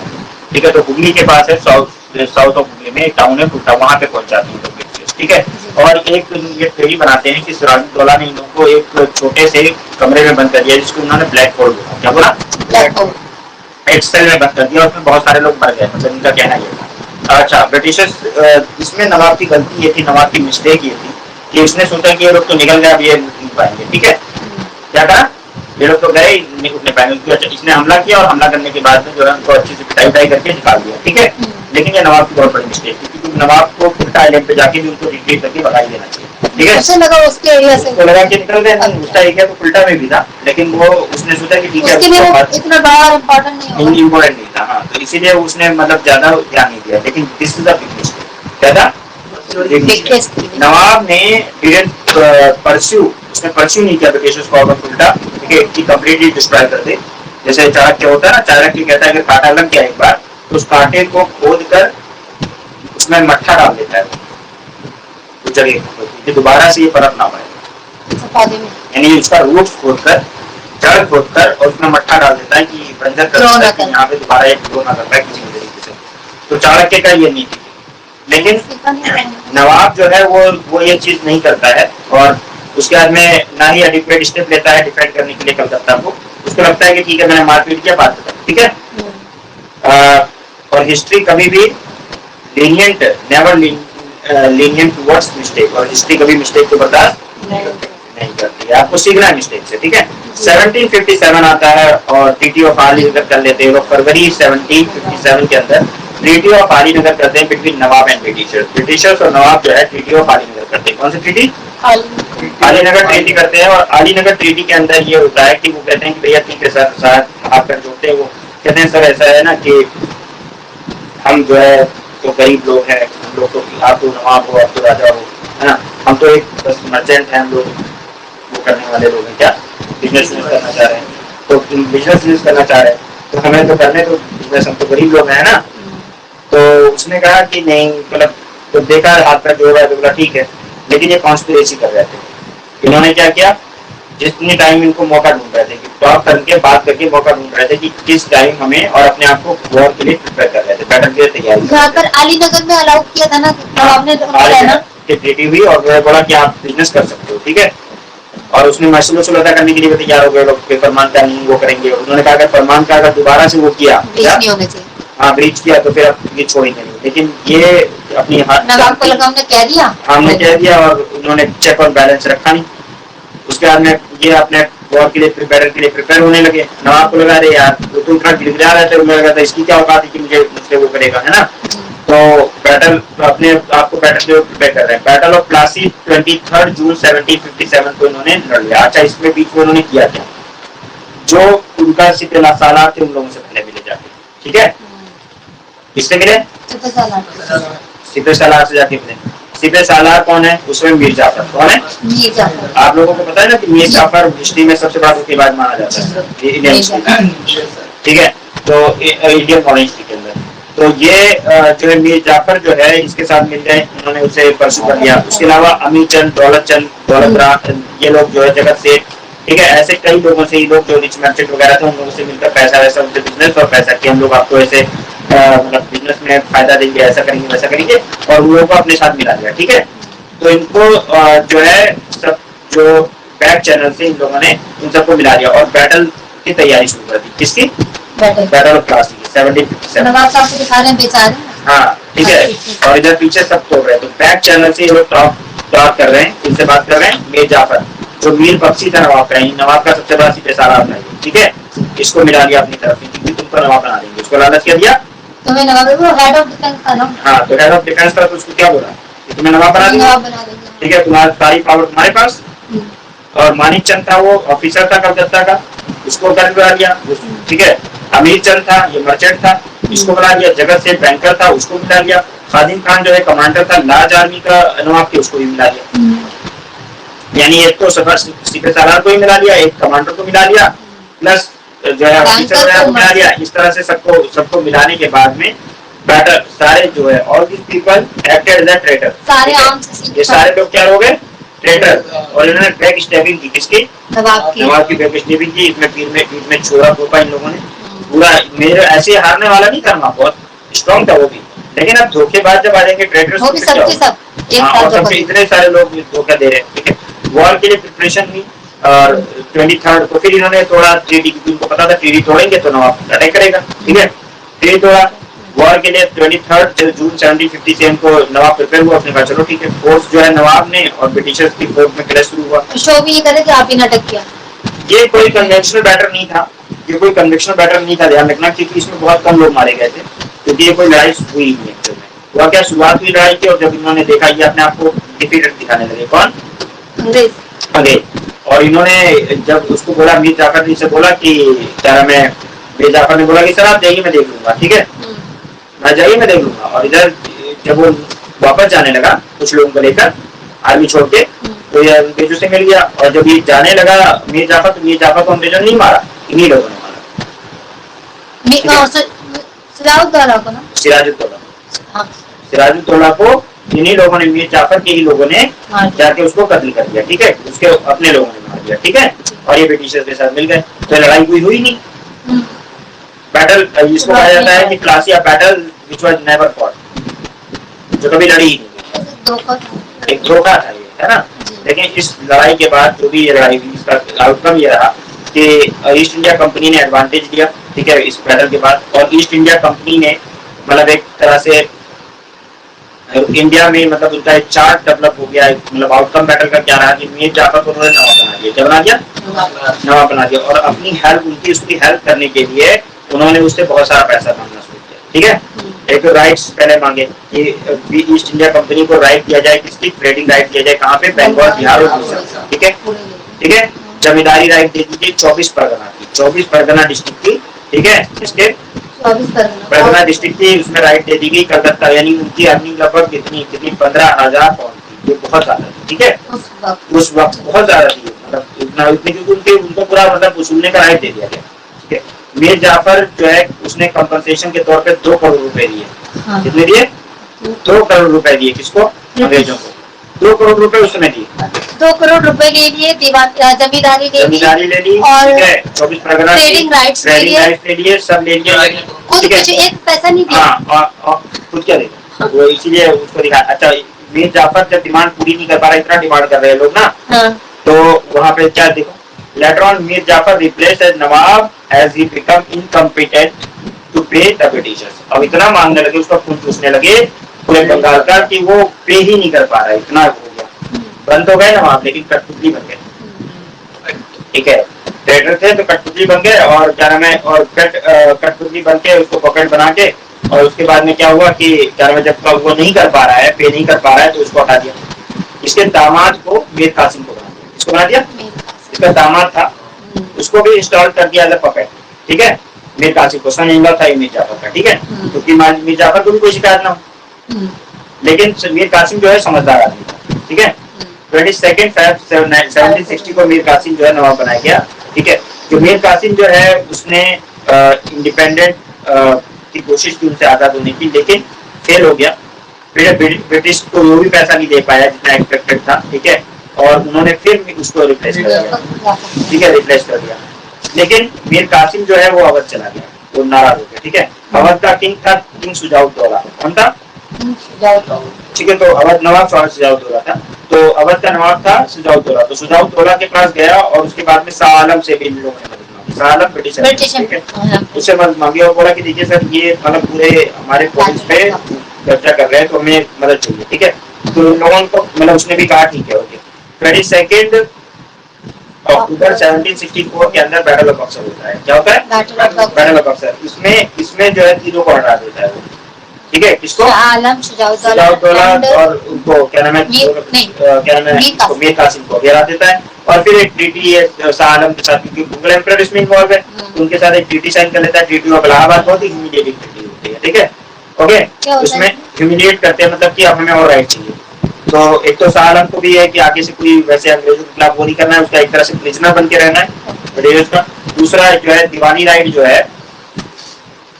ठीक है। तो हुगली के पास है, साउथ ऑफ हुगली में एक टाउन है फुल्टा, वहां पे पहुंच जाती है, ठीक है। और एक ये थ्योरी बनाते हैं कि सिराजुद्दौला ने इन लोगों को एक छोटे से कमरे में बंद कर दिया जिसको उन्होंने ब्लैक होल बोला, क्या बोला, ब्लैक होल, एक सेल में बंद कर दिया, उसमें बहुत सारे लोग मर गए, मतलब इनका कहना ये था। अच्छा, ब्रिटिशर्स, इसमें नवाब की गलती ये थी, नवाब की मिस्टेक ये थी कि उसने सोचा कि ये लोग तो निकल गए, अब ये नहीं पाएंगे, ठीक है। क्या कहा, ये लोग तो गए नहीं उठने पाएंगे। अच्छा, इसने हमला किया और हमला करने के बाद में जो है उनको अच्छे से पिटाई करके निकाल दिया, ठीक है। लेकिन ये नवाब की बहुत बड़ी मिस्टेक थी, क्योंकि नवाब को फुल्टा आइलैंड पे जाके भी उनको रिट्रीट करके भगा देना चाहिए, ठीक है। उसे लगा उसके एरिया से, उसको लगा कि निकल गए, उसका एरिया तो फुल्टा में भी था, लेकिन वो उसने सोचा कि ठीक है इतना बड़ा इम्पोर्टेंट नहीं था, हाँ, तो इसीलिए उसने मतलब ज्यादा ध्यान नहीं दिया। लेकिन this is the big mistake, क्या था, नवाब ने उसने परस्यू नहीं किया ब्रिटिशर्स को फुल्टा, ठीक है, कि कंप्लीटली डिस्ट्रॉय कर दे। जैसे चाणक्य होता है ना, चाणक्य कहता है कि कांटा लग गया एक बार तो उस कांटे को खोद कर उसमें मट्ठा डाल देता है उस जगह को, दोबारा से ये परत ना पाए, यानी उसका रूट खोदकर, जड़ खोदकर और उसमें मट्ठा डाल देता है कि बंजर कर देता है कि यहाँ पे दोबारा ये ग्रो ना कर पाए किसी भी तरीके से। तो चाणक्य का ये नीति, लेकिन नवाब जो है वो ये चीज नहीं करता है, और उसके बाद में ना ही एडिक्वेट स्टेप लेता है डिफेंड करने के लिए कलकत्ता को। उसको लगता है कि ठीक है मैंने मारपीट किया, बात खत्म, ठीक है। और हिस्ट्री कभी भी lenient, never lenient towards mistake, और हिस्ट्री कभी मिस्टेक को बर्दाश्त नहीं करती है, आपको सीखना है मिस्टेक से, ठीक है। 1757 आता है और ट्रीटी ऑफ आलीनगर कर लेते हैं लोग फरवरी 1757 के अंदर ट्रीटी ऑफ आलीनगर करते हैं बिटवीन नवाब एंड ब्रिटिशर्स और नवाब जो है ट्रीटी ऑफ आलीनगर करते हैं। कौन सी ट्रीटी? आलीनगर ट्रीटी करते हैं। और आलीनगर ट्रीटी के अंदर ये होता है कि वो कहते हैं कि भैया ठीक है सर, साथ आकर जोड़ते हैं। वो कहते हैं सर ऐसा है ना कि हम जो है तो गरीब लोग हैं, हम लोग तो आप तो नवाब हो, आप तो राजा हो, है ना, हम तो एक बस मर्चेंट हैं, हम लोग वो करने वाले लोग हैं, क्या बिजनेस करना चाह रहे हैं, तो बिजनेस करना चाह रहे हैं तो हमें तो करने तो बिजनेस, हम तो गरीब लोग हैं ना। तो उसने कहा कि नहीं, मतलब तो देखा हाथ पैर जोड़ रहा है तो बोला ठीक है, लेकिन ये कॉन्स्पिरेसी कर रहे थे। इन्होंने क्या किया, जितनी टाइम इनको मौका ढूंढ रहे थे कि टॉक करके बात करके मौका ढूंढ रहे थे कि किस टाइम हमें, और अपने आप को वॉर के लिए प्रिपेयर कर रहे थे, बैटल के लिए तैयारी। यहाँ पर अलीनगर में अलाउ किया था ना, आपने ट्रीटी हुई और बोला कि आप बिजनेस कर सकते हो, ठीक है। और उसने महसूल वसूल अदा करने के लिए तैयार हो गए लोग, फरमान का नहीं वो करेंगे। उन्होंने कहा अगर फरमान का अगर दोबारा से वो किया, हाँ ब्रीच किया तो फिर अब ये छोड़ेंगे नहीं। लेकिन ये अपनी नवाब को लगा हमने कह दिया, हमने कह दिया, और उन्होंने चेक और बैलेंस रखा नहीं। उसके बाद में ये अपने वॉर के लिए प्रिपेयर होने लगे। नवाब को लगा रहे यार तो थोड़ा गिड़गिड़ा रहे थे, लगा था इसकी क्या औकात है कि मुझसे वो करेगा, है ना। तो बैटल अपने आपको बैटल के लिए प्रिपेयर कर रहे हैं। बैटल ऑफ प्लासी 23 जून 1757 को इन्होंने लड़ लिया। अच्छा, इसमें बीच में उन्होंने किया क्या, जो उनका सिपह सालार थे उन लोगों से पहले मिले जाके, ठीक है। किससे मिले? सिपह सालार से जाके मिले। सिपह सालार कौन है? उसमें मीर जाफर कौन है? मीर जाफर। आप लोगों को पता है ना कि मीर जाफर हिस्ट्री में सबसे बड़ा धोखेबाज माना जाता है इंडियन हिस्ट्री, ठीक है। तो इंडियन मॉडर्न हिस्ट्री के अंदर तो ये जो है मीर जाफर जो है इसके साथ मिल गए, उन्होंने उसे परसू कर लिया। उसके अलावा अमीर चंद, दौलत चंद, दौलत ये लोग जो है जगत सेठ, ठीक है, ऐसे कई लोगों से, ये लोग जो रिच मर्चेंट वगैरह थे उन लोगों से मिलकर पैसा वैसा उनसे बिजनेस और पैसा कि हम लोग आपको ऐसे मतलब बिजनेस में फायदा देंगे, ऐसा करेंगे वैसा करेंगे, और उन लोगों को अपने साथ मिला दिया, ठीक है। तो इनको जो है सब जो बैक चैनल से इन लोगों ने इन सबको मिला दिया और बैटल की तैयारी शुरू कर दी। किसकी? Battle of Plassey 1757। नवाब साहब को दिखा रहे हैं बेचारे, हाँ ठीक है। और इधर पीछे सब तोड़ रहे हैं। तो बैक चैनल से ये लोग टॉक कर रहे हैं, इनसे बात कर रहे हैं। मीर जाफर जो मीर बख्शी था नवाब का, नवाब का सबसे बड़ा सिपह सालार था, ठीक है, इसको मिला लिया अपनी तरफ क्योंकि तुमको नवाब बना देंगे। उसको लालच क्या दिया? तुम्हें नवाब, वो हेड ऑफ डिफेंस था ना। हाँ, तो हेड ऑफ डिफेंस था, तो उसको क्या बोला कि तुम्हें नवाब बना देंगे, ठीक है, तुम्हारा सारी पावर तुम्हारे पास। और मानिक चंद था, वो ऑफिसर था कलकत्ता का, उसको कर बुला लिया, ठीक है। अमीर चंद था, ये मर्चेंट था, इसको बुला लिया। जगत सेठ बैंकर था, उसको मिला लिया। खादिम खान जो है कमांडर था लार्ज आर्मी का नवाब के, उसको भी मिला लिया। यानी एक तो सिपह सालार को ही मिला लिया, एक कमांडर को मिला लिया, प्लस जो है ऑफिसर वगैरह को मिला लिया। इस तरह से सबको मिलाने के बाद में बैटर सारे जो है all these people acted as a traitor, ये सारे लोग क्या हो गए? ट्रेटर। और इन्होंने बैक स्टैबिंग की, किसकी? नवाब की बैक स्टैबिंग की। इसमें बीच में छोरा पोपा इन लोगों ने पूरा, मेरे ऐसे हारने वाला नहीं था, बहुत स्ट्रॉन्ग था वो भी, लेकिन अब धोखेबाज जब आ जाएंगे ट्रेडर्स वो भी सब इतने सारे लोग धोखा दे रहे हैं, ठीक है। वॉर के लिए प्रिपरेशन हुई और 23 को फिर इन्होंने तोड़ा ट्रीटी, क्योंकि उनको पता था ट्रीटी तोड़ेंगे तो नवाब अटैक करेगा, ठीक है। ट्रीटी तोड़ा वॉर के लिए 23 जून 1757 को नवाब प्रिपेयर हुआ। उसने कहा चलो ठीक है। फोर्स जो है नवाब ने और ब्रिटिशर्स की फोर्स में क्लैश शुरू हुआ। शो भी ये करे कि आप ही नाटक किया। ये कोई कन्वेंशनल बैटल नहीं था, ये कोई कन्वेंशनल बैटल नहीं था, ध्यान रखना, क्योंकि इसमें बहुत कम लोग मारे गए थे, क्योंकि ये कोई लड़ाई हुई नहीं है। हुआ क्या, शुरुआत हुई लड़ाई की, और जब इन्होंने देखा ये अपने आप को डिफीटेड दिखाने लगे। कौन? अंग्रेज। और इन्होंने जब उसको बोला, मीर जाफर ने से बोला कि क्या मैं, मीर जाफर ने बोला कि सर आप जाइए मैं देख लूंगा, ठीक है, मैं जाइए मैं देख लूंगा। और इधर जब वो वापस जाने लगा कुछ लोगों को लेकर आर्मी छोड़ के, तो ये अंग्रेजों से मिल गया। और जब ये जाने लगा मीर जाफर, तो मीर जाफर को अंग्रेजों ने नहीं मारा, इन्हीं लोगों ने मारा। सिराजुद्दौला को इन्हीं लोगों ने, मीर जाफर के ही लोगों ने जाके उसको कत्ल कर दिया, ठीक है, उसके अपने लोगों ने मार दिया, ठीक है। और ये ब्रिटिशर्स के साथ मिल गए, तो लड़ाई कोई हुई नहीं। बैटल इसको कहा जाता है कि Plassey battle which was never fought, जो कभी लड़ी ही नहीं, एक धोखा था ये, है ना। लेकिन इस लड़ाई के बाद जो भी ये लड़ाई हुई, इसका आउटकम ये रहा कि ईस्ट इंडिया कंपनी ने एडवांटेज लिया, ठीक है, इस बैटल के बाद। और ईस्ट इंडिया कंपनी ने मतलब एक तरह से इंडिया में मतलब उनका एक चार्ट डेवलप हो गया है, मतलब आउटकम बैटल का क्या रहा कि मीर जाफर को उन्होंने नवाब बना दिया। क्या बना दिया? नवाब बना दिया। और अपनी हेल्प, उनकी उसकी हेल्प करने के लिए उन्होंने उससे बहुत सारा पैसा मांगना शुरू किया। ठीक है, एक तो राइट्स पहले मांगे कि ईस्ट इंडिया कंपनी को राइट दिया जाए, किसकी? ट्रेडिंग राइट दिया जाए, कहाँ पे? बंगाल, बिहार और उड़ीसा। ठीक है, ठीक है। जमींदारी राइट दे दी गई 24 परगना की, 24 परगना डिस्ट्रिक्ट की। ठीक है, इसके परगना डिस्ट्रिक्ट की उसमें राइट दे दी गई कलकत्ता, यानी उनकी अर्निंग लगभग कितनी कितनी 15,000 पाउंड थी, ये बहुत ज्यादा थी। ठीक है, उस वक्त बहुत ज्यादा थी, मतलब इतना इतनी, क्योंकि उनके उनको पूरा मतलब वसूलने का राइट दे दिया गया। ठीक है, मीर जाफर जो है उसने कंपनसेशन के तौर पे 2 करोड़ रुपए दिए। कितने दिए? 2 करोड़ रुपए दिए। किसको? अंग्रेजों को 2 करोड़ रुपए उसने दिए। 2 करोड़ रुपए ले लिए, जमींदारी ले ली और ठीक है, 24 परगना ट्रेडिंग राइट्स ले लिए, सब ले लिए। खुद कुछ एक पैसा नहीं दिया। हाँ, और खुद क्या देगा वो, इसीलिए उसको दिखा। अच्छा, मीर जाफर जब डिमांड पूरी नहीं कर पा रहा, इतना डिमांड कर रहे हैं लोग ना, हाँ। तो वहाँ पे क्या देखो, later on Mir Jafar replaced as Nawab as he become incompetent to pay the Britishers. अब इतना मांगने लगे, उसका खून चूसने लगे पूरे बंगाल का कि वो पे ही नहीं कर पा रहा है, इतना हो गया। बंद हो गए नवाब, लेकिन कठपुतली बन गए। ठीक है, ट्रेडर थे तो कठपुतली बन गए, और क्या नाम है, और कठपुतली बन के उसको पकड़ बना के, और उसके बाद में क्या हुआ कि क्या नाम है, जब वो नहीं कर पा रहा है, पे नहीं कर पा रहा है, तो उसको हटा दिया। इसके दामाद को मीर कासिम को बना दिया। इसको बना दिया, इसका दामाद था, उसको भी इंस्टॉल कर दिया एज अ पपेट। ठीक है, मीर कासिम को, सन इनलॉ था मीर जाफर का। ठीक है, क्योंकि मीर जाफर को भी कोई शिकायत ना हो, लेकिन मीर कासिम जो है समझदार आदमी था। ठीक है, 22 Feb 1760 को मीर कासिम जो है नवाब बनाया गया। ठीक है, जो मीर कासिम जो है उसने इंडिपेंडेंट की कोशिश की उनसे आजाद होने की, लेकिन फेल हो गया। फिर ब्रिटिश को वो भी पैसा नहीं दे पाया जितना एक्सपेक्टेड था। ठीक है, और उन्होंने फिर उसको रिप्लेस कर दिया। ठीक है, रिप्लेस कर दिया, लेकिन मीर कासिम जो है वो अवध चला गया, वो नाराज हो गया। ठीक है, अवध का किंग था किंग सुजाउद्दौला। कौन था? ठीक है, तो अवध नवाब सुजाउद्दौला था, तो अवध का नवाब था सुजाउद्दौला। तो सुजाउद्दौला के पास गया, और उसके बाद में शाह आलम से भी इन लोगों ने मदद मांगी। शाह आलम ब्रिटिश, ठीक है, उससे मदद मांगी और बोला कि देखिए सर, ये मतलब पूरे हमारे प्रोविंस पे कब्जा कर रहे हैं, तो हमें मदद चाहिए। ठीक है, तो उन लोगों को मतलब उसने भी कहा ठीक है, ओके। 22 अक्टूबर 1764 के अंदर बैटल ऑफ बक्सर होता है। क्या होता है? Battle of Buxar. इसमें जो है तीनों को हरा देता है वो। ठीक है, किसको? आलम, सुजाउद्दौला और उनको क्या नाम है, क्या नाम है, मीर कासिम को हरा देता है। और फिर एक ट्रीटी है शाह आलम के साथ, क्योंकि मुगल एम्परर इसमें इन्वॉल्व है, उनके साथ एक ट्रीटी साइन कर लेता है। ट्रीटी ऑफ इलाहाबाद बहुत ही ह्यूमिलिएटिंग ट्रीटी होती है। ठीक है, ओके, उसमें ह्यूमिलिएट करते हैं, मतलब कि अब हमें और राइट चाहिए। तो एक तो शाह आलम को भी है कि आगे से कोई वैसे अंग्रेजों के खिलाफ वो नहीं करना है, उसका एक तरह से प्रिजनर बन के रहना है ब्रिटिश का। दूसरा जो है दीवानी राइट जो है,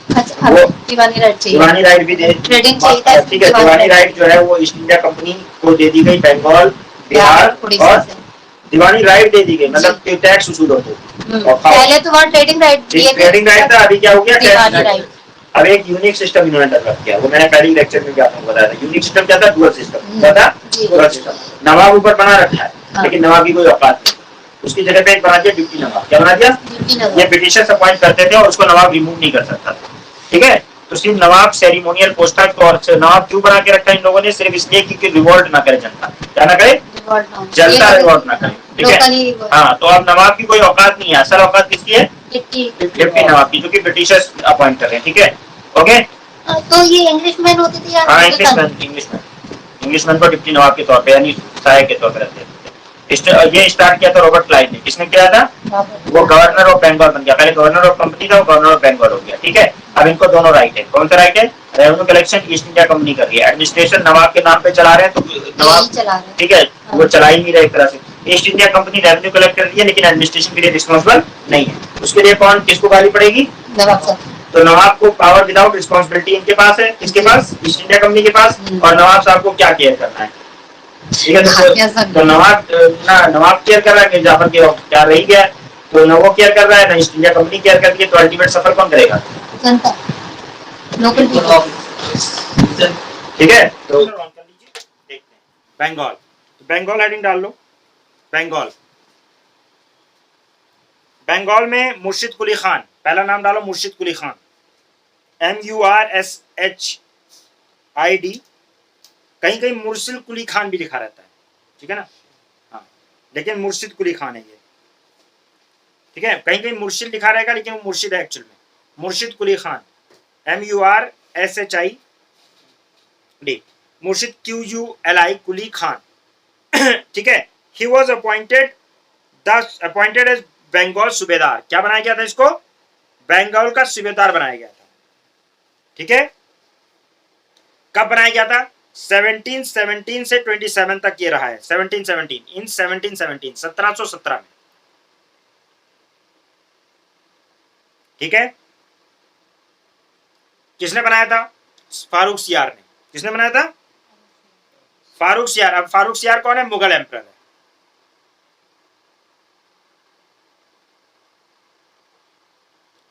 वो दीवानी राइट चाहिए, दीवानी राइट भी दे, ट्रेडिंग चाहिए। ठीक है, दीवानी राइट जो है वो ईस्ट इंडिया कंपनी को दे दी गई, बंगाल, बिहार, और दीवानी राइट दे दी गई, मतलब टैक्स वसूल होते। पहले तो वहाँ ट्रेडिंग राइट ट्रेडिंग राइट था, अभी क्या हो गया? दीवानी राइट। अब एक यूनिक सिस्टम इन्होंने डेवलप किया, वो मैंने पहले लेक्चर में भी आपको बताया था। यूनिक सिस्टम क्या था? Dual system. क्या था? Dual system. नवाब ऊपर बना रखा है, लेकिन नवाब की कोई औकात नहीं, उसकी जगह पे एक बना दिया डिप्टी नवाब। क्या बना दिया? ये ब्रिटिशर्स अपॉइंट करते थे, और उसको नवाब रिमूव नहीं कर सकता। ठीक है, तो सिर्फ नवाब सेरिमोनियल पोस्ट था, और नवाब क्यों बना के रखा इन लोगों ने? सिर्फ इसलिए कि रिवोल्ट ना करे जनता। क्या ना करे? जनता रिवोल्ट ना करे। ठीक है, हाँ, तो अब नवाब की कोई औकात नहीं है, असल औकात किसकी है? डिप्टी नवाब की, जो कि ब्रिटिशर्स अपॉइंट कर रहे हैं। ठीक है, ओके। तो ये इंग्लिशमैन होते थे या? हाँ, इंग्लिशमैन को डिप्टी नवाब के तौर पे, यानी सहायक के तौर पे रहते हैं। ये स्टार्ट किया था रॉबर्ट क्लाइव ने। किसने किया था? वो गवर्नर ऑफ बंगाल बन गया, पहले गवर्नर ऑफ कंपनी था, वो गवर्नर ऑफ बंगाल हो गया। ठीक है, अब इनको दोनों राइट है। कौन सा राइट है? Revenue collection east India company कर रही है, एडमिनिस्ट्रेशन नवाब के नाम पे चला रहे हैं, तो नवाब, ठीक है, वो चला ही नहीं रहे एक तरह से। East India company revenue collect कर रही है, लेकिन एडमिनिस्ट्रेशन के लिए रिस्पॉन्सिबल नहीं है। उसके लिए कौन, किसको गाली पड़ेगी? तो नवाब को पावर विदाउट रिस्पॉन्सिबिलिटी इनके पास है। किसके पास? ईस्ट इंडिया कंपनी के पास। और नवाब साहब को क्या केयर करना है? ठीक है, तो नवाब केयर कर रहा है, जाफर के क्या रही गया, तो न वो केयर कर रहा है, ना ईस्ट इंडिया कंपनी केयर कर रही है, तो अल्टीमेट सफर कौन करेगा? जनता, लोकल पीपल। ठीक है, तो देखते हैं बंगाल। बंगाल हेडिंग डाल लो। बंगाल, बंगाल में मुर्शिद कुली खान, पहला नाम डालो मुर्शिद कुली खान, MURSHID कहीं कहीं मुर्शिद कुली खान भी लिखा रहता है, ठीक है ना, हाँ, लेकिन मुर्शिद कुली खान है ये, ठीक है, कहीं कहीं मुर्शिद लिखा रहेगा लेकिन वो मुर्शिद है एक्चुअल में, मुर्शिद कुली खान, MURSHID, मुर्शिद QULI कुली खान, ठीक है। He was appointed as Bengal subedar, क्या बनाया गया था इसको, बंगाल का सूबेदार बनाया गया था, ठीक है। कब बनाया गया था, 1717 से 27 तक ये रहा है, 1717 इन 1717 1717 में, ठीक है। किसने बनाया था, फारूक सियार ने, किसने बनाया था, फारूक सियार। अब फारूक सियार कौन है, मुगल एम्परर है,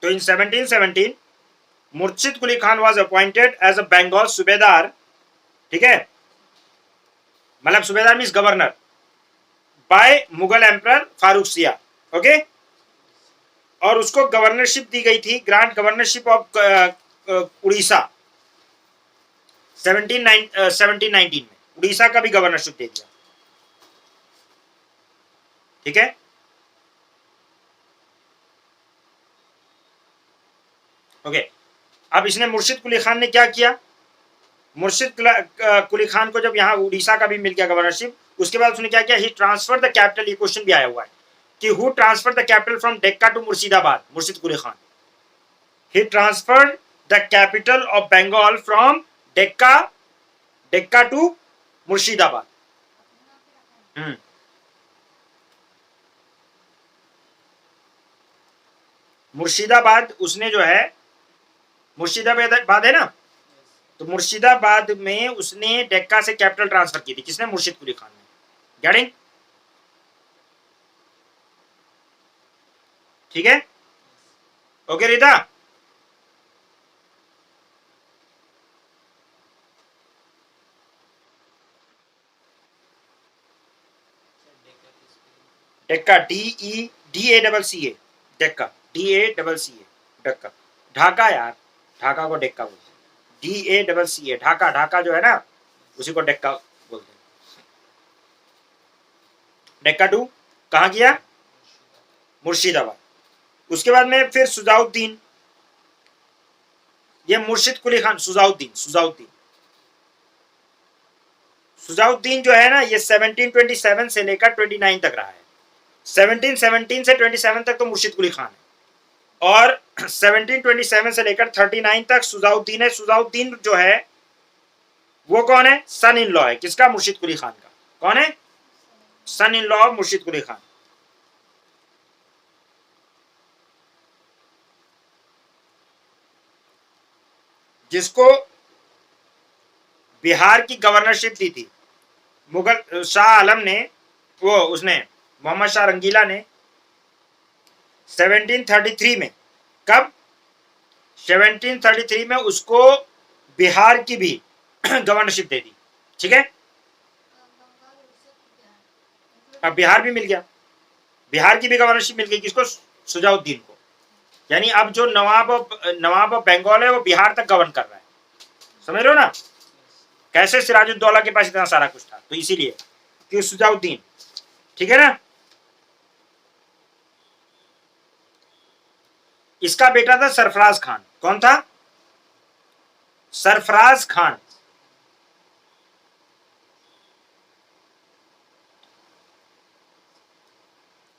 तो in 1717 Murshid Quli Khan was appointed as a Bengal subedar, ठीक है, मतलब subedar means governor, by Mughal emperor Farrukh Siyar, okay. और उसको गवर्नरशिप दी गई थी, ग्रांट गवर्नरशिप ऑफ उड़ीसा 1719 में, उड़ीसा का भी गवर्नरशिप दे दिया, ठीक है। ओके, अब इसने मुर्शिद कुली खान ने क्या किया, मुर्शिद कुली खान को जब यहाँ उड़ीसा का भी मिल गया गवर्नरशिप, उसके बाद उसने क्या किया, ही ट्रांसफर द कैपिटल, ये क्वेश्चन भी आया हुआ है कि who transfer the capital from Dacca to Murshidabad, Murshid Quli Khan, he transferred the capital of Bengal from Dacca to Murshidabad. Murshidabad उसने जो है, मुर्शिदाबाद है ना, तो मुर्शिदाबाद में उसने डेक्का से कैपिटल ट्रांसफर की थी, किसने, मुर्शिद कुली खान ने, गेटिंग, ठीक है, okay Rita. Dacca, DECA, Dacca, DACCA, Dacca, Dhaka यार, ढाका को डेक्का बोलते हैं, DACCA, ढाका, ढाका जो है ना उसी को डेक्का बोलते हैं। डेक्का टू कहाँ किया, मुर्शिदाबाद। उसके बाद में फिर सुजाउद्दीन, ये मुर्शिद कुली खान, सुजाउद्दीन जो है ना, ये 1727 से लेकर 29 तक रहा है, 1717 से 27 तक तो मुर्शिद कुली खान है, और 1727 से लेकर 39 तक सुजाउद्दीन है। सुजाउद्दीन जो है वो कौन है, सन इन लॉ है, किसका, मुर्शिद कुली खान का, कौन है, सन इन लॉ मुर्शिद कुली खान। जिसको बिहार की गवर्नरशिप दी थी मुगल शाह आलम ने, वो उसने मोहम्मद शाह रंगीला ने 1733 में, कब, 1733 में उसको बिहार की भी गवर्नरशिप दे दी, ठीक है। अब बिहार भी मिल गया, बिहार की भी गवर्नरशिप मिल गई, किसको, सुजाउद्दीन को, यानी अब जो नवाब ऑफ बंगाल है वो बिहार तक गवर्न कर रहा है, समझ रहे हो ना, कैसे सिराजुद्दौला के पास इतना सारा कुछ था, तो इसीलिए कि सुजाउद्दीन, ठीक है ना। इसका बेटा था सरफराज खान, कौन था, सरफराज खान,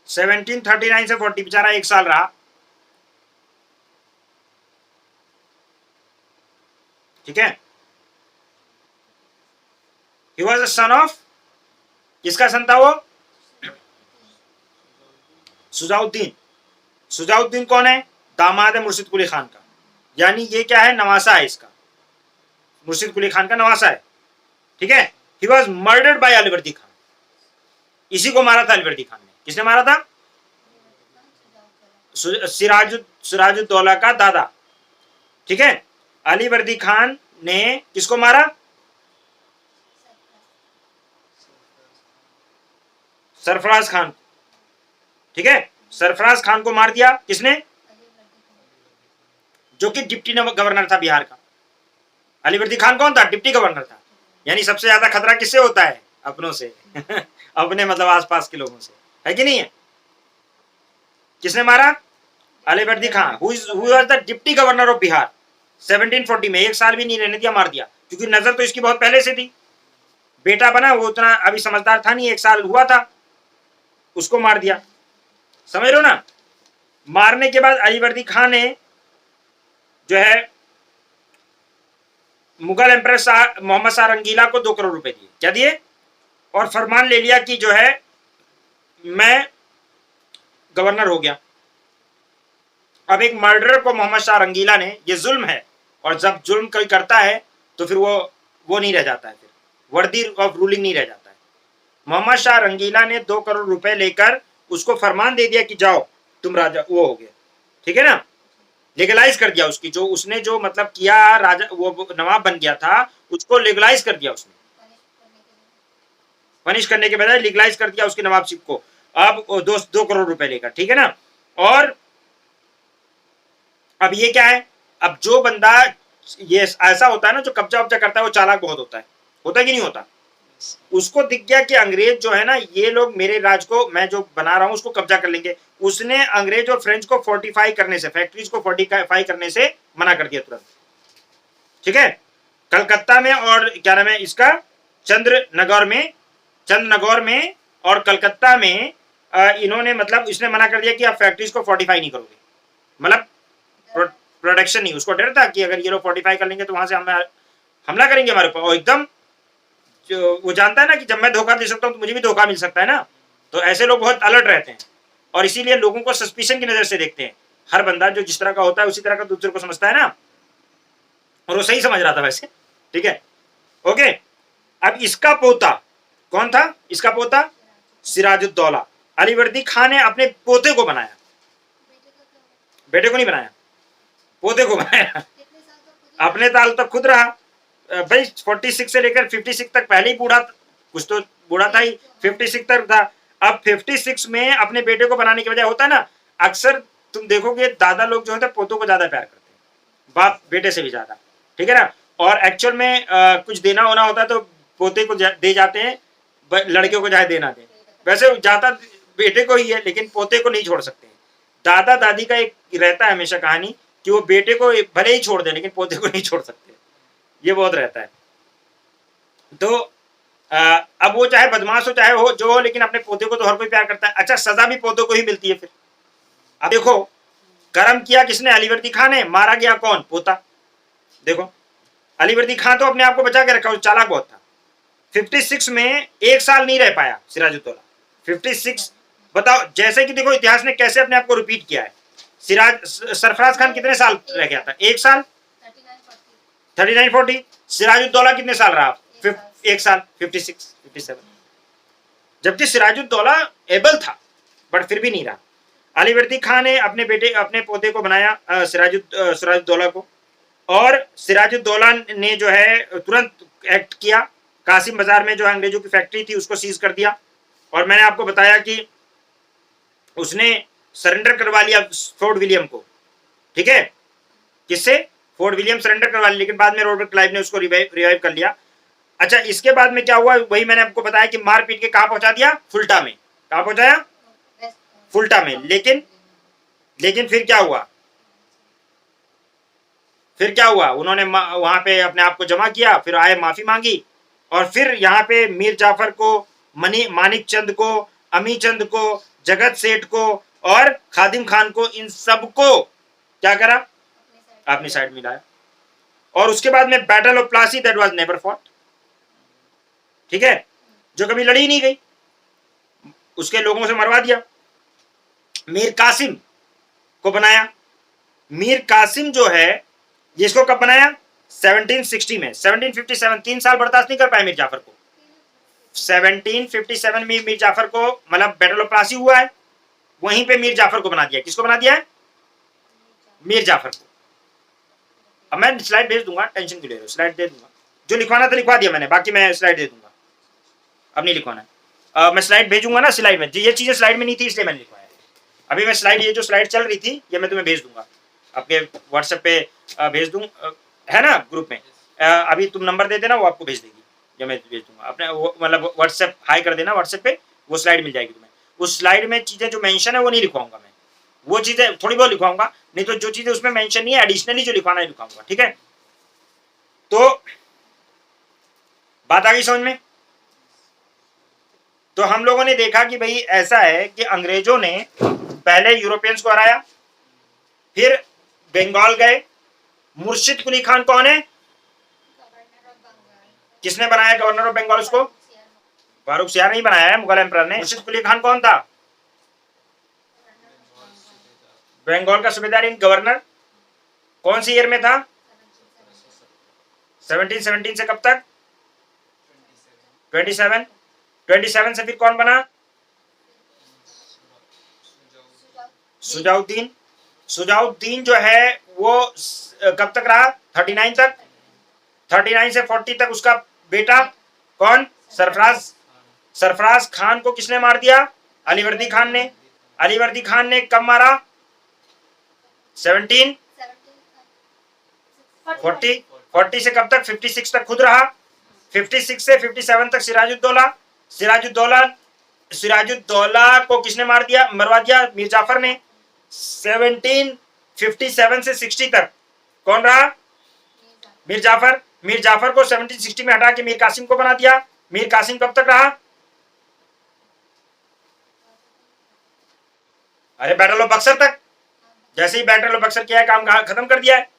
सेवनटीन 39 से 40, बेचारा 1 साल रहा, ठीक है। He was a son of, किसका सन था वो, सुजाउद्दीन। सुजाउद्दीन कौन है, दामाद है मुर्शिद कुली खान का, यानी ये क्या है, नवासा है इसका, मुर्शिद कुली खान का नवासा है, ठीक है। He was murdered by Alivardi Khan, इसी को मारा था अलीवर्दी खान ने, किसने मारा था, सिराजुद्दौला का दादा, ठीक है। अलीवर्दी खान ने किसको मारा, सरफराज खान, ठीक है, सरफराज खान को मार दिया, किसने, जो कि डिप्टी गवर्नर था बिहार का। अलीवर्दी खान कौन था, डिप्टी गवर्नर था, यानी सबसे ज्यादा खतरा किससे होता है? अपनों से अपने मतलब आसपास के लोगों से, है कि नहीं है? किसने मारा? Alivardi Khan, who was the deputy governor of Bihar 1740 में। 1 साल भी नहीं रहने दिया, मार दिया, क्योंकि नजर तो इसकी बहुत पहले से थी। बेटा बना, वो उतना अभी समझदार था नहीं, 1 साल हुआ था, उसको मार दिया। समझ लो ना। मारने के बाद अलीवर्दी खान ने जो है मुगल एम्परर मोहम्मद शाह रंगीला को 2 करोड़ रुपए दिए। क्या दिए? और फरमान ले लिया कि जो है मैं गवर्नर हो गया। अब एक मर्डरर को मोहम्मद शाह रंगीला ने, ये जुल्म है, और जब जुल्म कोई करता है तो फिर वो नहीं रह जाता है, फिर वर्दी ऑफ रूलिंग नहीं रह जाता है। मोहम्मद शाह रंगीला ने 2 करोड़ रुपए लेकर उसको फरमान दे दिया कि जाओ तुम राजा, वो हो गया, ठीक है ना, लीगलाइज कर दिया उसकी, जो उसने जो मतलब किया, राजा वो नवाब बन गया था, उसको लीगलाइज कर दिया उसने, पनिश करने के बजाय लीगलाइज कर दिया उसकी नवाबशिप को। अब 2 करोड़ रुपए लेकर, ठीक है ना। और अब ये क्या है, अब जो बंदा ये ऐसा होता है ना जो कब्जा वब्जा करता है, वो चालाक बहुत होता है कि नहीं होता? उसको दिख गया कि अंग्रेज जो है ना, ये लोग मेरे राज को, मैं जो बना रहा हूं उसको कब्जा कर लेंगे। उसने अंग्रेज और फ्रेंच को फोर्टिफाई करने से, फैक्ट्रीज को फोर्टिफाई करने से मना कर दिया तुरंत, ठीक है। कलकत्ता में और क्या नाम है इसका, चंद्रनगौर में और कलकत्ता में इन्होंने मतलब इसने मना कर दिया कि आप फैक्ट्रीज को फोर्टिफाई नहीं करोगे, मतलब प्रोटेक्शन नहीं। उसको डर था कि अगर ये लोग फोर्टिफाई कर लेंगे तो वहां से हम हमला करेंगे हमारे ऊपर, और एकदम जो वो जानता है ना कि जब मैं धोखा दे सकता हूं तो मुझे भी धोखा मिल सकता है ना, तो ऐसे लोग बहुत अलर्ट रहते हैं, और इसीलिए लोगों को सस्पिशन की नजर से देखते हैं। हर बंदा जो जिस तरह का होता है उसी तरह का दूसरे को समझता है ना, और वो सही समझ रहा था वैसे, ठीक है, ओके। अब इसका पोता कौन था? इसका पोता सिराजुद्दौला। अलीवर्दी खान ने अपने पोते को बनाया, बेटे को नहीं बनाया, पोते को बनाया। अपने ताल तक खुद रहा भाई, 46 से लेकर 56 तक, पहले ही बूढ़ा, कुछ तो बूढ़ा था ही, 56 तक था। अब 56 में अपने बेटे को बनाने की वजह होता है ना, अक्सर तुम देखोगे दादा लोग जो है पोतों को ज्यादा प्यार करते हैं, बाप बेटे से भी ज्यादा, ठीक है ना। और एक्चुअल में कुछ देना होना होता है तो पोते को दे जाते हैं, लड़के को चाहे देना दे, वैसे जाता बेटे को ही है, लेकिन पोते को नहीं छोड़ सकते। दादा दादी का एक रहता है हमेशा कहानी कि वो बेटे को भले ही छोड़ दे लेकिन पोते को नहीं छोड़ सकते, ये बहुत रहता है। तो अब वो चाहे बदमाश हो चाहे हो जो हो, लेकिन अपने पोते को तो हर कोई प्यार करता है। अच्छा, सजा भी पोतों को ही मिलती है फिर। अब देखो कर्म किया किसने? अलीवर्दी खान ने। मारा गया कौन? पोता। देखो अलीवर्दी खान तो अपने आप को बचा के रखा, चालाक बहुत था। 56 में 1 साल नहीं रह पाया सिराजुद्दौला। 56 बताओ, जैसे कि देखो इतिहास ने कैसे अपने आप को रिपीट किया है। सरफराज खान कितने साल रह गया था? 1 साल, 39-40। सिराजुद्दौला कितने साल रहा? 1 साल, 56-57। जबकि सिराजुद्दौला एबल था बट फिर भी नहीं रहा। अलीवर्दी खान ने अपने पोते को बनाया सिराजुद्दौला को, और सिराजुद्दौला ने जो है तुरंत एक्ट किया। कासिम बाजार में जो अंग्रेजों की फैक्ट्री थी उसको सीज कर दिया, और मैंने आपको बताया कि उसने सरेंडर करवा लिया फोर्ट विलियम को, ठीक है। किससे? फोर्ट विलियम सरेंडर करवा लिया, लेकिन बाद में रॉबर्ट क्लाइव ने उसको रिवाइव कर लिया। अच्छा, इसके बाद में क्या हुआ वही मैंने आपको बताया कि मार पीट के कहां पहुंचा दिया? फुल्टा में। कहां पहुंचाया? फुल्टा में। लेकिन फिर क्या हुआ? उन्होंने वहां पे अपने आप को जमा किया, फिर आए, माफी मांगी, और फिर यहाँ पे मीर जाफर को, मानिक चंद को, अमी चंद को, जगत सेठ को और खादिम खान को, इन सबको क्या करा? अपनी साइड में लाया। और उसके बाद में battle of Plassey, that was never fought, ठीक है, जो कभी लड़ी नहीं गई, उसके लोगों से मरवा दिया। मीर कासिम को बनाया। मीर कासिम जो है जिसको कब बनाया? 1760 में। 1757, 3 साल बर्दाश्त नहीं कर पाए मीर जाफर को। 1757 में मीर जाफर को, मतलब बैटल ऑफ प्लासी हुआ है, वहीं पे मीर जाफर को बना दिया। किसको बना दिया है? मीर जाफर को। अब मैं स्लाइड भेज दूंगा, टेंशन क्यों ले रहे हो, स्लाइड दे दूंगा। जो लिखवाना था लिखवा दिया मैंने, बाकी मैं स्लाइड दे दूंगा, अब नहीं लिखवाना है। मैं स्लाइड भेजूंगा ना स्लाइड में, ये चीजें स्लाइड में नहीं थी इसलिए मैंने लिखवाया। अभी मैं स्लाइड, ये जो स्लाइड चल रही थी ये मैं तुम्हें भेज दूंगा, आपके व्हाट्सएप पे भेज दूँ, है ना, ग्रुप में। अभी तुम नंबर दे देना, वो आपको भेज देगी। जो मैं भेज दूंगा अपने मतलब व्हाट्सएप हाई कर देना व्हाट्सएप पे, वो स्लाइड मिल जाएगी तुम्हें। उस स्लाइड में चीजें जो मेंशन है वो नहीं लिखवाऊंगा मैं, वो चीजें थोड़ी बहुत लिखवाऊंगा, नहीं तो जो चीजें उसमें मेंशन नहीं है एडिशनली जो लिखवाना है लिखवाऊंगा, ठीक है। तो बात आ गई समझ में। तो हम लोगों ने देखा कि भाई ऐसा है कि अंग्रेजों ने पहले यूरोपियंस को हराया, फिर बंगाल गए। मुर्शिद कुली खान कौन है, किसने बनाया गवर्नर ऑफ बंगाल उसको? फारूक सियार नहीं बनाया है, मुगल एम्परर ने। मुर्शिद कुली खान कौन था? बंगाल का सूबेदार इन गवर्नर। कौन सी ईयर में था? 1717 से कब तक? 27 से फिर कौन बना? सुजाउद्दीन। सुजाउद्दीन जो है वो कब तक रहा? 39 तक। 39 से 40 तक उसका बेटा कौन? सरफराज। सरफराज खान को किसने मार दिया? अलीवर्दी खान ने। अलीवर्दी खान ने कब मारा? 40 से कब तक? 56 तक खुद रहा। 56 से 57 तक सिराजुद्दौला। सिराजुद्दौला को किसने मार दिया, मरवा दिया? मीर जाफर ने। 1757 से 60 तक कौन रहा? मीर जाफर। मीर जाफर को 1760 में हटा के मीर कासिम को बना दिया। मीर कासिम कब तक रहा? अरे बैटल ऑफ बक्सर तक। जैसे ही बैटल ऑफ बक्सर किया है काम खत्म कर दिया है।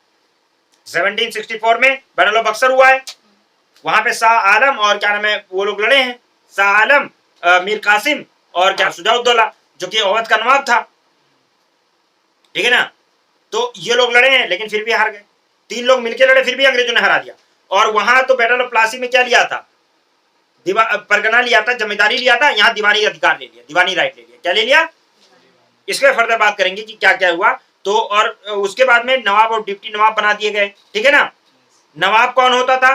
1764 में बैटल ऑफ बक्सर हुआ है, वहां पे शाह आलम और क्या नाम है वो लोग लड़े हैं, शाह आलम, मीर कासिम और क्या सुजाउद्दौला जो कि अवध का नवाब था, ठीक है ना। तो ये लोग लड़े हैं लेकिन फिर भी हार गए। 3 लोग मिलकर लड़े फिर भी अंग्रेजों ने हरा दिया। और वहां तो बैटल ऑफ प्लासी में क्या लिया था? परगना लिया था, जमींदारी लिया था। यहाँ दीवानी अधिकार ले लिया, दीवानी राइट ले लिया। क्या ले लिया? इसके फर्दर बात करेंगे कि क्या क्या हुआ। तो और उसके बाद में नवाब और डिप्टी नवाब बना दिए गए, ठीक है ना। नवाब कौन होता था?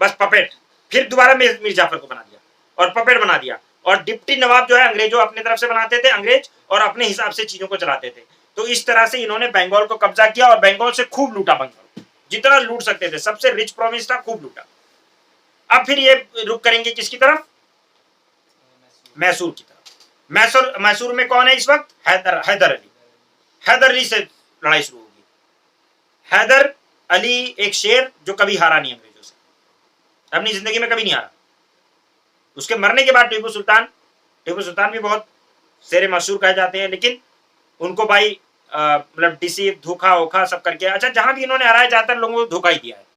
बस पपेट। फिर दोबारा मीर जाफर को बना दिया और पपेट बना दिया। और डिप्टी नवाब जो है अंग्रेजों अपने तरफ से बनाते थे अंग्रेज, और अपने हिसाब से चीजों को चलाते थे। तो इस तरह से इन्होंने बंगाल को कब्जा किया और बंगाल से खूब लूटा। बंगाल जितना लूट सकते थे, सबसे रिच प्रोविंस था, खूब लूटा। अब फिर ये रुक करेंगे किसकी तरफ? मैसूर की तरफ। मैसूर में कौन है इस वक्त? हैदर अली। हैदर अली से लड़ाई शुरू होगी। हैदर अली एक शेर जो कभी हारा नहीं अंग्रेजों से, अपनी जिंदगी में कभी नहीं हारा। उसके मरने के बाद टीपू सुल्तान भी बहुत शेर मशहूर कहे जाते हैं, लेकिन उनको भाई मतलब डिसीव, धोखा ओखा सब करके, अच्छा जहां भी इन्होंने हराया ज्यादातर लोगों को धोखा ही दिया है।